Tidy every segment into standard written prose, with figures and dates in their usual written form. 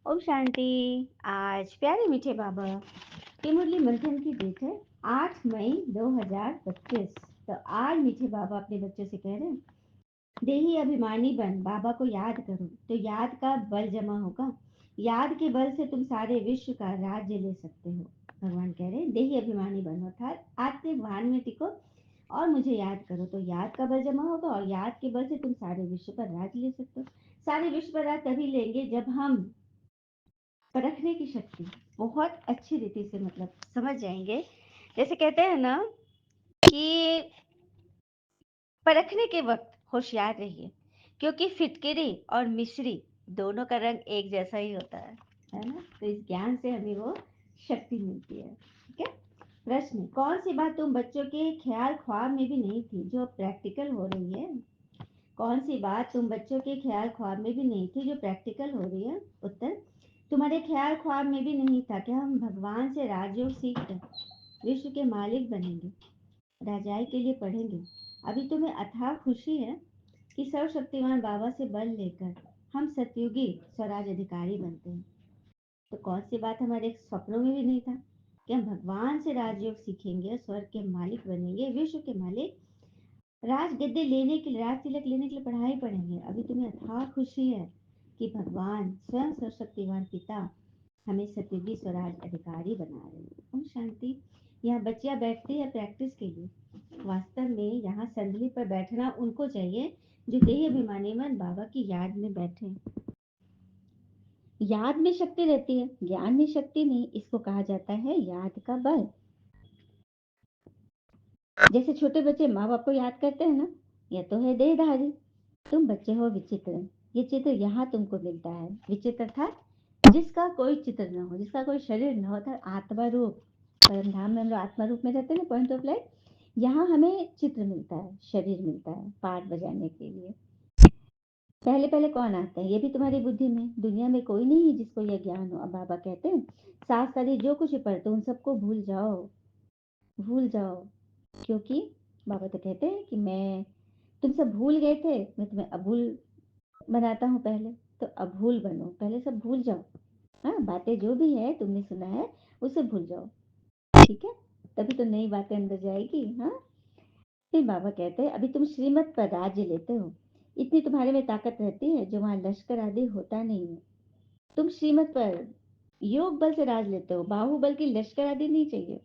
ओम शांति। आज प्यारे मीठे बाबा की मुरली मंथन की डेट है 8 मई 2025। तो आज मीठे बाबा अपने बच्चों से कह रहे हैं, देही अभिमानी बन, बाबा को याद करो तो याद का बल जमा होगा। याद के बल से तुम सारे विश्व का राज्य ले सकते हो। भगवान कह रहे हैं, देही अभिमानी बनो अर्थात आत्मभान में टिको और मुझे याद करो तो याद का बल जमा होगा और याद के बल से तुम सारे विश्व पर राज ले सकते हो। सारे विश्व पर राज तभी लेंगे जब हम परखने की शक्ति बहुत अच्छी रीति से मतलब समझ जाएंगे। जैसे कहते हैं ना कि परखने के वक्त होशियार रहिए, क्योंकि फिटकिरी और मिश्री दोनों का रंग एक जैसा ही होता है ना। तो इस ज्ञान से हमें वो शक्ति मिलती है। ठीक है। प्रश्न, कौन सी बात तुम बच्चों के ख्याल ख्वाब में भी नहीं थी जो प्रैक्टिकल हो रही है? कौन सी बात तुम बच्चों के ख्याल ख्वाब में भी नहीं थी जो प्रैक्टिकल हो रही है? उत्तर, तुम्हारे ख्याल ख्वाब में भी नहीं था कि हम भगवान से राजयोग सीखकर विश्व के मालिक बनेंगे, राजाई के लिए पढ़ेंगे। अभी तुम्हें अथाह खुशी है कि सर्वशक्तिमान बाबा से बल लेकर हम सतयुगी स्वराज अधिकारी बनते हैं। तो कौन सी बात हमारे स्वप्नों में भी नहीं था कि हम भगवान से राजयोग सीखेंगे, स्वर्ग के मालिक बनेंगे, विश्व के मालिक, राज गद्दे लेने के लिए, राज तिलक लेने के लिए पढ़ाई पढ़ेंगे। अभी तुम्हें अथाह खुशी है कि भगवान स्वयं सर्वशक्तिमान पिता हमें सतयुगी स्वराज अधिकारी बना रहे हैं। ओम शांति। यहाँ बच्चियां बैठती है प्रैक्टिस के लिए। वास्तव में यहाँ संदली पर बैठना उनको चाहिए जो देह अभिमानी मन बाबा की याद में बैठे। याद में शक्ति रहती है, ज्ञान में शक्ति नहीं। इसको कहा जाता है याद का बल। जैसे छोटे बच्चे माँ बाप को याद करते हैं ना, यह तो है देहधारी। तुम बच्चे हो विचित्र। ये चित्र यहाँ तुमको मिलता है। विचित्र अर्थात जिसका कोई चित्र न हो, जिसका कोई शरीर न हो, अर्थात आत्मा रूप। परम धाम में हम लोग आत्मा रूप में रहते हैं ना, पॉइंट ऑफ लाइट। यहाँ हमें चित्र मिलता है, शरीर मिलता है पाठ बजाने के लिए। पहले पहले कौन आता है? ये भी तुम्हारी बुद्धि में। दुनिया में कोई नहीं है जिसको यह ज्ञान हो। अब बाबा कहते हैं, साथ साथ जो कुछ पढ़ते उन सबको भूल जाओ, भूल जाओ। क्योंकि बाबा तो कहते हैं कि मैं, तुम सब भूल गए थे, मैं तुम्हें अभूल बनाता हूँ पहले। तो अभूल बनो, पहले सब भूल जाओ। हाँ, बातें जो भी है तुमने सुना है उसे भूल जाओ। ठीक है, तभी तो नई बातें अंदर जाएगी। हाँ, फिर बाबा कहते हैं, अभी तुम श्रीमत पर राज्य लेते हो, इतनी तुम्हारे में ताकत रहती है जो वहां लश्कर आदि होता नहीं है। तुम श्रीमत पर योग बल से राज लेते हो, बाहुबल की लश्कर आदि नहीं चाहिए।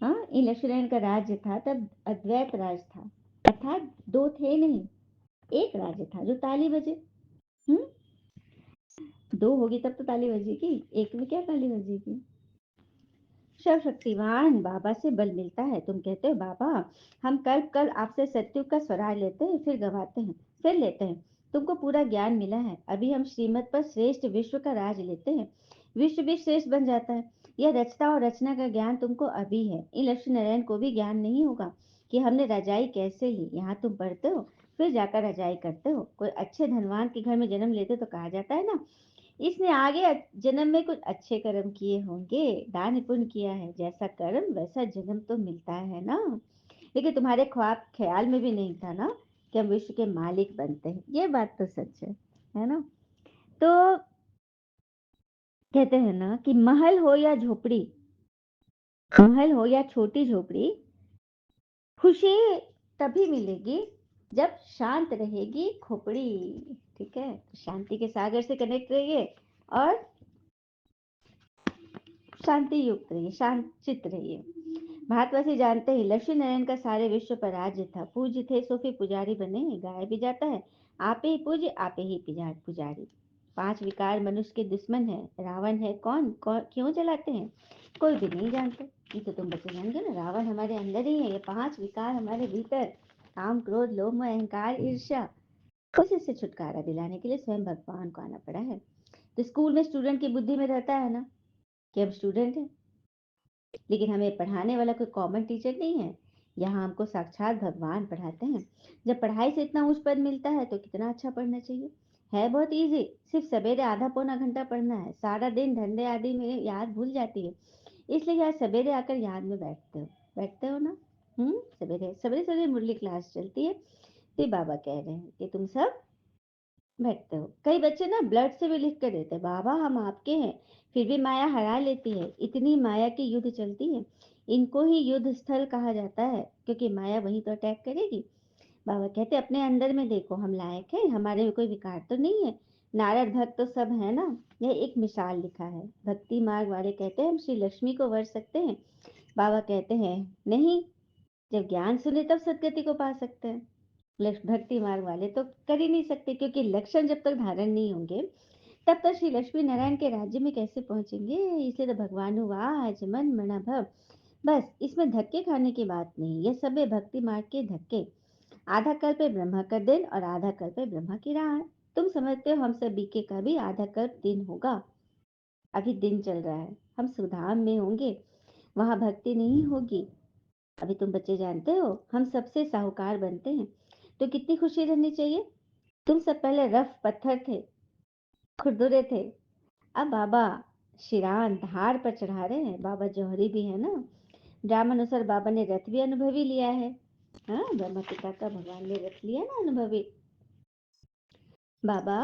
हाँ, इन लक्ष्मण का राज्य था तब अद्वैत राज था, अर्थात दो थे नहीं, एक राज्य था जो ताली बजे। हम्म, दो होगी तब तो ताली बजेगी, एक में क्या ताली बजेगी? सर्वशक्तिमान बाबा से बल मिलता है। तुम कहते हो, बाबा हम कल कल आपसे सत्युग का स्वराज लेते हैं, फिर गवाते हैं, फिर लेते हैं। तुमको पूरा ज्ञान मिला है। अभी हम श्रीमत पर श्रेष्ठ विश्व का राज लेते हैं, विश्व भी श्रेष्ठ बन जाता है। यह रचता और रचना का ज्ञान तुमको अभी है। इन लक्ष्मी नारायण को भी ज्ञान नहीं होगा कि हमने रजाई कैसे ली। यहाँ तुम पढ़ते हो, फिर जाकर रजाई करते हो। कोई अच्छे धनवान के घर में जन्म लेते तो कहा जाता है ना, इसने आगे जन्म में कुछ अच्छे कर्म किए होंगे, दान पुण्य किया है, जैसा कर्म वैसा जन्म तो मिलता है ना। लेकिन तुम्हारे ख्वाब ख्याल में भी नहीं था ना कि हम विश्व के मालिक बनते हैं। ये बात तो सच है ना। तो कहते हैं ना कि महल हो या झोपड़ी, महल हो या छोटी झोपड़ी, खुशी तभी मिलेगी जब शांत रहेगी खोपड़ी। ठीक है, तो शांति के सागर से कनेक्ट रहिए और शांति युक्त रहिए, शांत चित्त रहिए। भारतवासी जानते हैं लक्ष्मी नारायण का सारे विश्व पर राज्य था। पूज्य थे सो फिर पुजारी बने। गाया भी जाता है, आपे ही पूज्य आपे ही पुजारी। पांच विकार मनुष्य के दुश्मन है। रावण है कौन क्यों जलाते हैं, कोई भी नहीं जानते। ये तो तुम बच्चे जान गए ना, रावण हमारे अंदर ही है। ये पांच विकार हमारे भीतर, काम क्रोध लोभ मोह अहंकार ईर्ष्या, उसी से छुटकारा दिलाने के लिए स्वयं भगवान को आना पड़ा है। तो स्कूल में स्टूडेंट की बुद्धि में रहता है ना कि हम स्टूडेंट हैं, लेकिन हमें पढ़ाने वाला कोई कॉमन टीचर नहीं है। यहाँ हमको साक्षात भगवान पढ़ाते हैं। जब पढ़ाई से इतना ऊंच पद मिलता है तो कितना अच्छा पढ़ना चाहिए। है बहुत इजी, सिर्फ सवेरे आधा पौना घंटा पढ़ना है। सारा दिन धंधे आदि में याद भूल जाती है। इसलिए यार सवेरे आकर याद में बैठते हो ना। सवेरे सवेरे सवेरे मुरली क्लास चलती है। तो बाबा कह रहे हैं कि तुम सब बैठते हो। कई बच्चे ना ब्लड से भी लिख कर देते हैं, बाबा हम आपके हैं, फिर भी माया हरा लेती है। इतनी माया की युद्ध चलती है। इनको ही युद्ध स्थल कहा जाता है, क्योंकि माया वही तो अटैक करेगी। बाबा कहते अपने अंदर में देखो, हम लायक हैं, हमारे में कोई विकार तो नहीं है। नारद भक्त तो सब है ना। यह एक मिसाल लिखा है। भक्ति मार्ग वाले कहते हैं हम श्री लक्ष्मी को वर सकते हैं। बाबा कहते हैं नहीं, जब ज्ञान सुने तब सदगति को पा सकते हैं। भक्ति मार्ग वाले तो कर ही नहीं सकते, क्योंकि लक्षण जब तक धारण नहीं होंगे तब तक श्री लक्ष्मी नारायण के राज्य में कैसे पहुंचेंगे। इसलिए तो भगवान आज मन मना भव। बस इसमें धक्के खाने की बात नहीं, ये सब है भक्ति मार्ग के धक्के। आधा कल्प है ब्रह्मा का दिन और आधा कल्प है ब्रह्मा की रात। तुम समझते हो हम सब बीके का भी आधा कल्प दिन होगा। अभी दिन चल रहा है, हम सुधाम में होंगे, वहां भक्ति नहीं होगी। अभी तुम बच्चे जानते हो हम सबसे साहूकार बनते हैं तो कितनी खुशी रहनी चाहिए। तुम सब पहले रफ पत्थर थे, खुरदुरे थे। अब बाबा शिरान धार पर चढ़ा रहे हैं। बाबा जौहरी भी है ना। ड्रामा अनुसार बाबा ने रथ भी अनुभवी लिया है। हाँ, ब्रह्मा पिता का भगवान ने रथ लिया ना अनुभवी। बाबा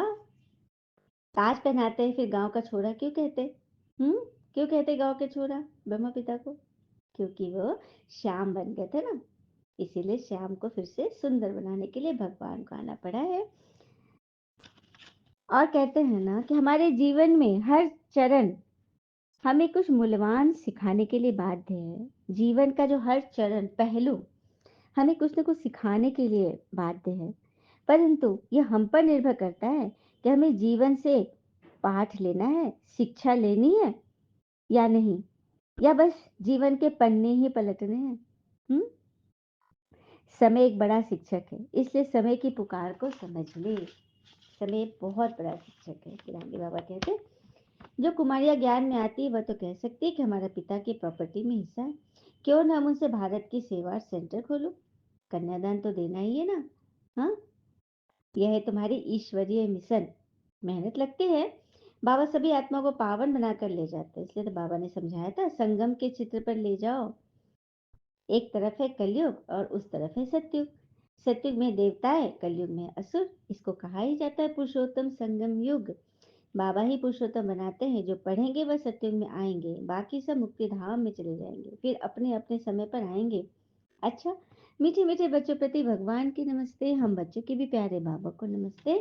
ताज पहनाते हैं, फिर गांव का छोरा क्यों कहते? हम्म, क्यों कहते गांव के छोरा ब्रह्मा पिता को? क्योंकि वो श्याम बन गए थे ना। इसीलिए श्याम को फिर से सुंदर बनाने के लिए भगवान को आना पड़ा है। और कहते हैं ना कि हमारे जीवन में हर चरण हमें कुछ मूल्यवान सिखाने के लिए बाध्य है। जीवन का जो हर चरण पहलू हमें कुछ न कुछ सिखाने के लिए बाध्य है। परंतु यह हम पर निर्भर करता है कि हमें जीवन से पाठ लेना है, शिक्षा लेनी है या नहीं, या बस जीवन के पन्ने ही पलटने हैं। हम्म, समय एक बड़ा शिक्षक है, इसलिए समय की पुकार को समझ ले। समय एक बहुत बड़ा शिक्षक है। फिर आगे बाबा कहते जो कुमारियां ज्ञान में आती है वह तो कह सकती है कि हमारा पिता की प्रॉपर्टी में हिस्सा है, क्यों ना हम उनसे भारत की सेवा सेंटर खोलो। कन्यादान तो देना ही है ना। हाँ, यह है तुम्हारी ईश्वरीय मिशन। मेहनत लगती है। बाबा सभी आत्मा को पावन बनाकर ले जाते हैं, इसलिए तो बाबा ने समझाया था संगम के चित्र पर ले जाओ। एक तरफ है कलयुग और उस तरफ है सतयुग। सतयुग में देवताएं, कलयुग में असुर। इसको कहा ही जाता है पुरुषोत्तम संगम युग। बाबा ही पुरुषोत्तम बनाते हैं। जो पढ़ेंगे वह सतयुग में आएंगे, बाकी सब मुक्ति धाम में चले जाएंगे, फिर अपने अपने समय पर आएंगे। अच्छा, मीठे मीठे बच्चों प्रति भगवान की नमस्ते। हम बच्चों के भी प्यारे बाबा को नमस्ते।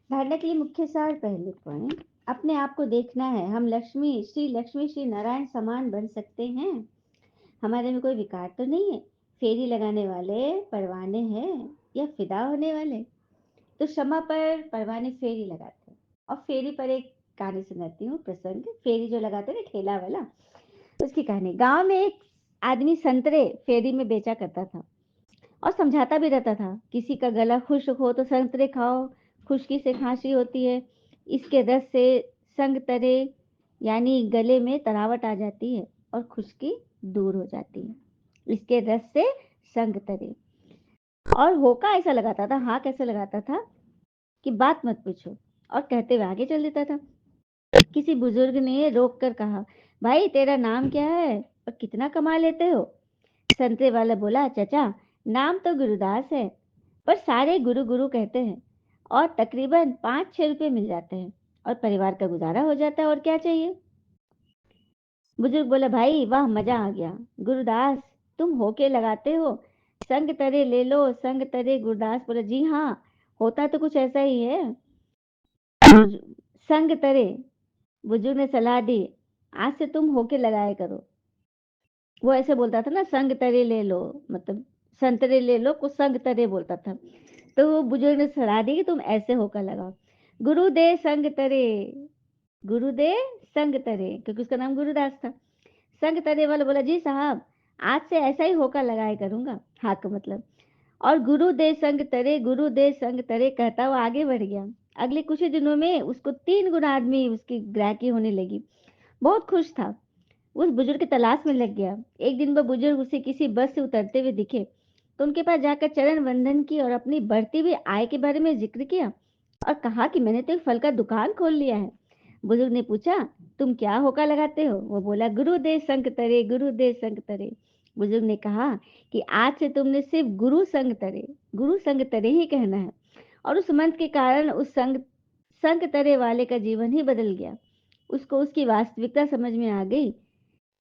धारणा के लिए मुख्य सार पहले पॉइंट, अपने आप को देखना है। हम लक्ष्मी श्री नारायण समान बन सकते हैं। हमारे में कोई विकार तो नहीं है। फेरी लगाने वाले परवाने हैं या फिदा होने वाले? तो क्षमा पर परवाने फेरी लगाते हैं। और फेरी पर एक कहानी सुनाती हूँ, प्रसंग। फेरी जो लगाते हैं ना, ठेला वाला, उसकी कहानी। गांव में एक आदमी संतरे फेरी में बेचा करता था और समझाता भी रहता था, किसी का गला खुश्क हो तो संतरे खाओ, खुश्की से खांसी होती है, इसके रस से संग तरे, यानी गले में तरावट आ जाती है और खुश्की दूर हो जाती है, इसके रस से संग तरे। और होका ऐसा लगाता था, हाँ कैसे लगाता था कि बात मत पूछो, और कहते हुए आगे चल देता था। किसी बुजुर्ग ने रोक कर कहा, भाई तेरा नाम क्या है और कितना कमा लेते हो? संतरे वाला बोला, चचा नाम तो गुरुदास है, पर सारे गुरु गुरु कहते हैं और तकरीबन 5-6 रुपए मिल जाते हैं और परिवार का गुजारा हो जाता है, और क्या चाहिए? बुजुर्ग बोला, भाई वाह मजा आ गया। गुरुदास तुम होके लगाते हो, संग तरे ले लो संग तरे। गुरुदास बोला, जी हाँ, होता तो कुछ ऐसा ही है। संग तरे। बुजुर्ग ने सलाह दी, आज से तुम होके लगाया करो। वो ऐसे बोलता था ना, संग तरे ले लो, मतलब संतरे ले लो को संग तरे बोलता था। तो वो बुजुर्ग ने सलाह दी कि तुम ऐसे होकर लगाओ, गुरु दे संग तरे, गुरु दे संग तरे, क्योंकि उसका नाम गुरुदास था। संग तरे वाला बोला, जी साहब आज से ऐसा ही होकर लगाया करूंगा, हाँ का मतलब। और गुरु दे संग तरे, गुरु दे संग तरे कहता वो आगे बढ़ गया। अगले कुछ ही दिनों में उसको 3 गुना आदमी उसकी ग्राहकी होने लगी। बहुत खुश था। उस बुजुर्ग की तलाश में लग गया। एक दिन वह बुजुर्ग उसे किसी बस से उतरते हुए दिखे तो उनके पास जाकर चरण वंदन की और अपनी बढ़ती हुई आय के बारे में जिक्र किया और कहा कि मैंने तो एक फल का दुकान खोल लिया है। बुजुर्ग ने पूछा, तुम क्या होका लगाते हो? वो बोला, गुरु दे संग तरे, गुरु दे संग तरे। बुजुर्ग ने कहा कि आज से तुमने सिर्फ गुरु संग तरे ही कहना है और उस मंत्र के कारण उस संग तरे वाले का जीवन ही बदल गया। उसको उसकी वास्तविकता समझ में आ गई।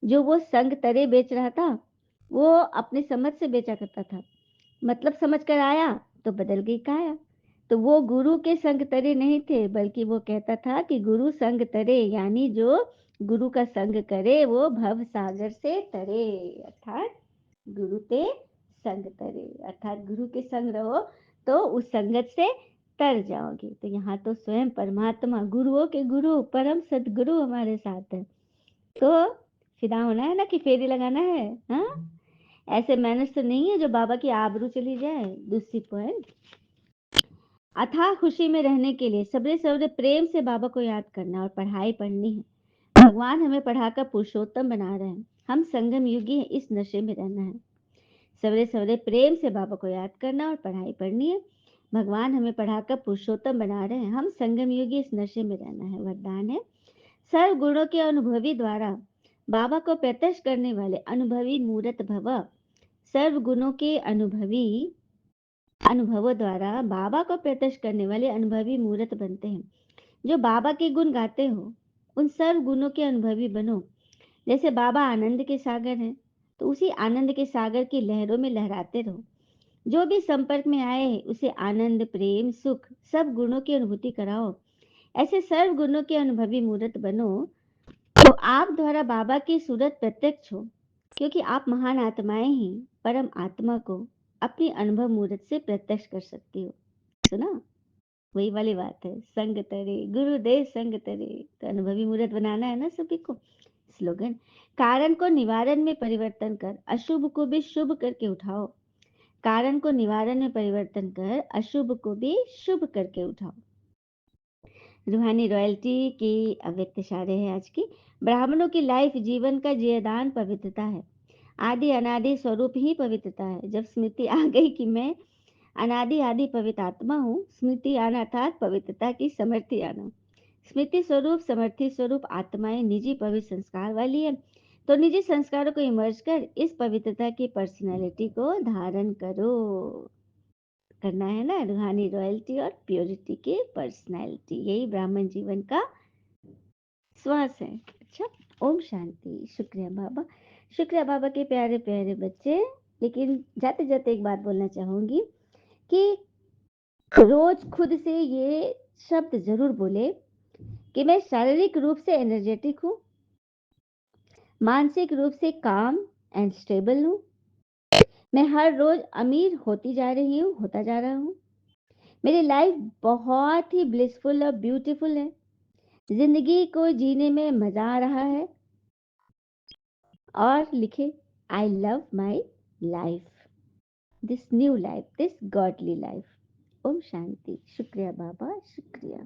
जो वो संग तरे बेच रहा था, वो अपनी समझ से बेचा करता था। मतलब समझ कर आया तो बदल गई काया। तो वो गुरु के संग तरे नहीं थे, बल्कि वो कहता था कि गुरु संग तरे, यानी जो गुरु का संग करे वो भव सागर से तरे। अर्थात गुरु ते संग तरे, अर्थात गुरु के संग रहो तो उस संगत से तर जाओगे। तो यहाँ तो स्वयं परमात्मा, गुरुओं के गुरु, परम सदगुरु हमारे साथ है। तो फिदा होना है ना, कि फेरी लगाना है। हाँ, ऐसे मैनेज तो नहीं है जो बाबा की आबरू चली जाए। दूसरी पॉइंट, अथाह खुशी में रहने के लिए सबरे सबरे प्रेम से बाबा को याद करना और पढ़ाई पढ़नी है। भगवान हमें पढ़ाकर पुरुषोत्तम बना रहे हैं। हम संगम युगी हैं, इस नशे में रहना है। सवेरे सवेरे प्रेम से बाबा को याद करना और पढ़ाई पढ़नी है। भगवान हमें पढ़ाकर पुरुषोत्तम बना रहे हैं। हम संगम युगी, इस नशे में रहना है। वरदान है, सर्व गुणों के अनुभवी द्वारा बाबा को प्रत्यक्ष करने वाले अनुभवी मूर्त भव। सर्व गुणों के अनुभवों द्वारा बाबा को प्रत्यक्ष करने वाले अनुभवी मूर्त बनते हैं। जो बाबा के गुण गाते हो, उन सर्व गुणों के अनुभवी बनो। जैसे बाबा आनंद के सागर हैं, तो उसी आनंद के सागर की लहरों में लहराते रहो। जो भी संपर्क में आए उसे आनंद, प्रेम, सुख, सब गुणों की अनुभूति कराओ। ऐसे सर्व गुणों के अनुभवी मूर्त बनो, तो आप द्वारा बाबा की सूरत प्रत्यक्ष हो। क्योंकि आप महान आत्माएं ही परम आत्मा को अपनी अनुभव मूर्त से प्रत्यक्ष कर सकती हो। सुना, वही वाली बात है, संग तरे गुरुदेव संग तरे। तो अनुभवी मूर्त बनाना है ना सभी को। स्लोगन, कारण को निवारण में परिवर्तन कर, अशुभ को भी शुभ करके उठाओ। कारण को निवारण में परिवर्तन कर, अशुभ को भी शुभ करके उठाओ। रूहानी रॉयल्टी की अव्यक्त इशारे है आज की। ब्राह्मणों की लाइफ, जीवन का जीवदान पवित्रता है। आदि अनादि स्वरूप ही पवित्रता है। जब स्मृति आ गई कि मैं अनादि आदि पवित्र आत्मा हूँ, स्मृति आना अर्थात पवित्रता की समर्थी आना। स्मृति स्वरूप, समर्थी स्वरूप आत्माएं निजी पवित्र संस्कार वाली है। तो निजी संस्कारों को इमर्ज कर इस पवित्रता की पर्सनालिटी को धारण करो। करना है ना, रूहानी रॉयल्टी और प्योरिटी की पर्सनालिटी, यही ब्राह्मण जीवन का श्वास है। अच्छा, ओम शांति। शुक्रिया बाबा, शुक्रिया बाबा के प्यारे प्यारे बच्चे। लेकिन जाते जाते एक बात बोलना चाहूंगी कि रोज खुद से ये शब्द जरूर बोले कि मैं शारीरिक रूप से एनर्जेटिक हूँ, मानसिक रूप से काम एंड स्टेबल हूँ। मैं हर रोज अमीर होती जा रही हूँ, होता जा रहा हूँ। मेरी लाइफ बहुत ही ब्लिसफुल और ब्यूटीफुल है। जिंदगी को जीने में मजा आ रहा है। और लिखे, I love my life, this new life, this godly life. Om Shanti. शुक्रिया बाबा, शुक्रिया।